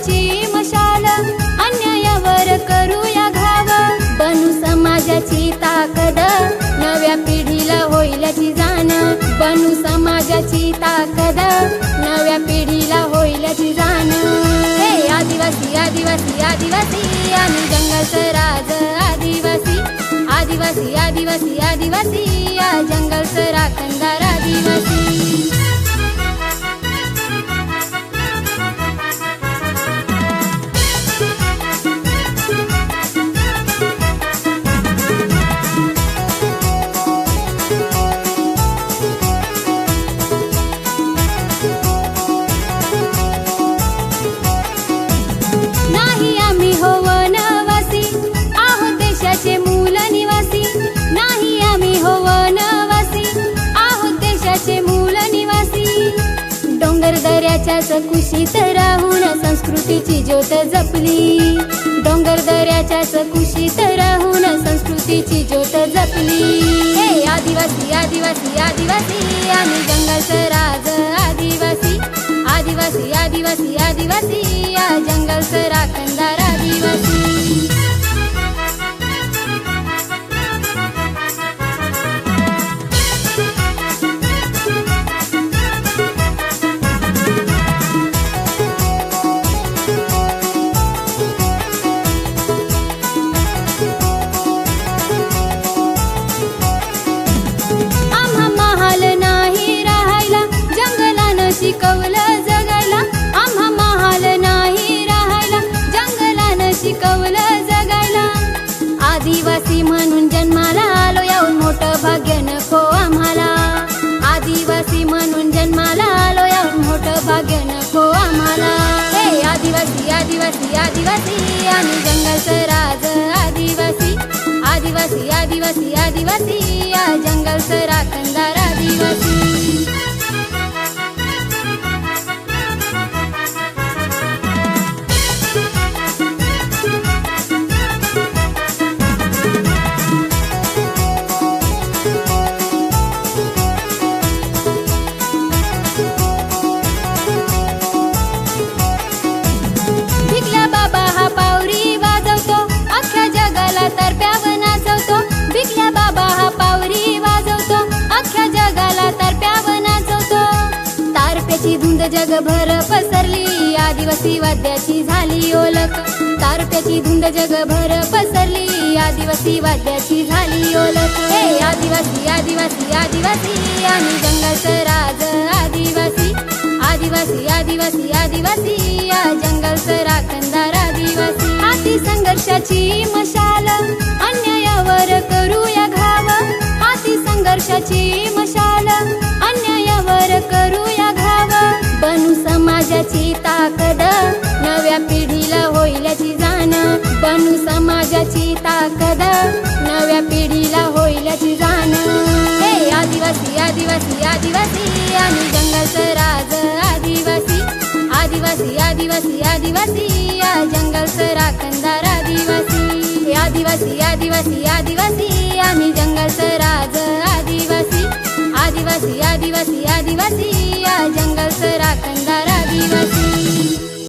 संघर्षाची मशाल, अन्यायावर करूया घाव, बनू समाजाची ताकद, नव्या पिढीला होईल याची जाण, बनू समाजाची ताकद, नव्या पिढीला होईल याची जाण. हे आदिवासी आदिवासी आदिवासी आम्ही जंगलचं राज, आदिवासी आदिवासी आदिवासी आदिवासी या जंगलचं राखणदार आदिवासी. नाही आम्ही हो वनवासी, आहोत देशाचे मूल निवासी, नाही आम्ही हो वनवासी, आहोत देशाचे मूल निवासी. डोंगर दऱ्याच्याच कुशीत राहून संस्कृतीची ज्योत जपली, डोंगर दऱ्याच्याच कुशीत राहून संस्कृतीची ज्योत जपली. हे आदिवासी आदिवासी आदिवासी आम्ही जंगलचं राज, आदिवासी आदिवासी आदिवासी आदिवासी या जंगलचं राखणदार आदिवासी. आम्हा महाल नाही राहायला, जंगलानं शिकवलं जगायला, आम्हा महाल नाही राहायला, जंगलानं शिकवलं जगायला. आदिवासी म्हणून जन्माला आलो, याहून मोठं भाग्य नको आम्हाला, आदिवासी म्हणून जन्माला आलो, याहून मोठं भाग्य नको आम्हाला. हे आदिवासी आदिवासी आदिवासी आम्ही जंगलचं राज, आदिवासी आदिवासी आदिवासी आदिवासी या जंगलचं राखणदार आदिवासी. भिकल्या बाबा हा पावरी वाजवतो, अख्ख्या जगाला तरप्यावर नाचवतो, भिकल्या बाबा हा पावरी वाजवतो, अख्ख्या जगाला तरप्यावर नाचवतो. तारप्याची धुंद जगभर पसरली, आदिवासी वाद्याची झाली ओळख, तारप्याची धुंद जगभर पसरली, आदिवासी वाद्याची झाली ओळख. हे आदिवासी आदिवासी आदिवासी आम्ही जंगलचं राज, आदिवासी आदिवासी आदिवासी आदिवासी या जंगलचं राखणदार आदिवासी. हाती संघर्षाची मशाल, अन्यायावर करूया घाव, हाती संघर्षाची मशाल, अन्यायावर करूया घाव, बनू समाजाची ताकद, नव्या पिढीला होईल याची जाण, बनू समाजाची ताकद, नव्या पिढीला होईल याची जाण. हे आदिवासी आदिवासी आदिवासी आम्ही जंगलचं राज, आदिवासी आदिवासी आदिवासी आदिवासी या जंगलचं राखणदार आदिवासी. हे आदिवासी आदिवासी आदिवासी आम्ही जंगलचं राज, आदिवासी आदिवासी आदिवासी आदिवासी या जंगल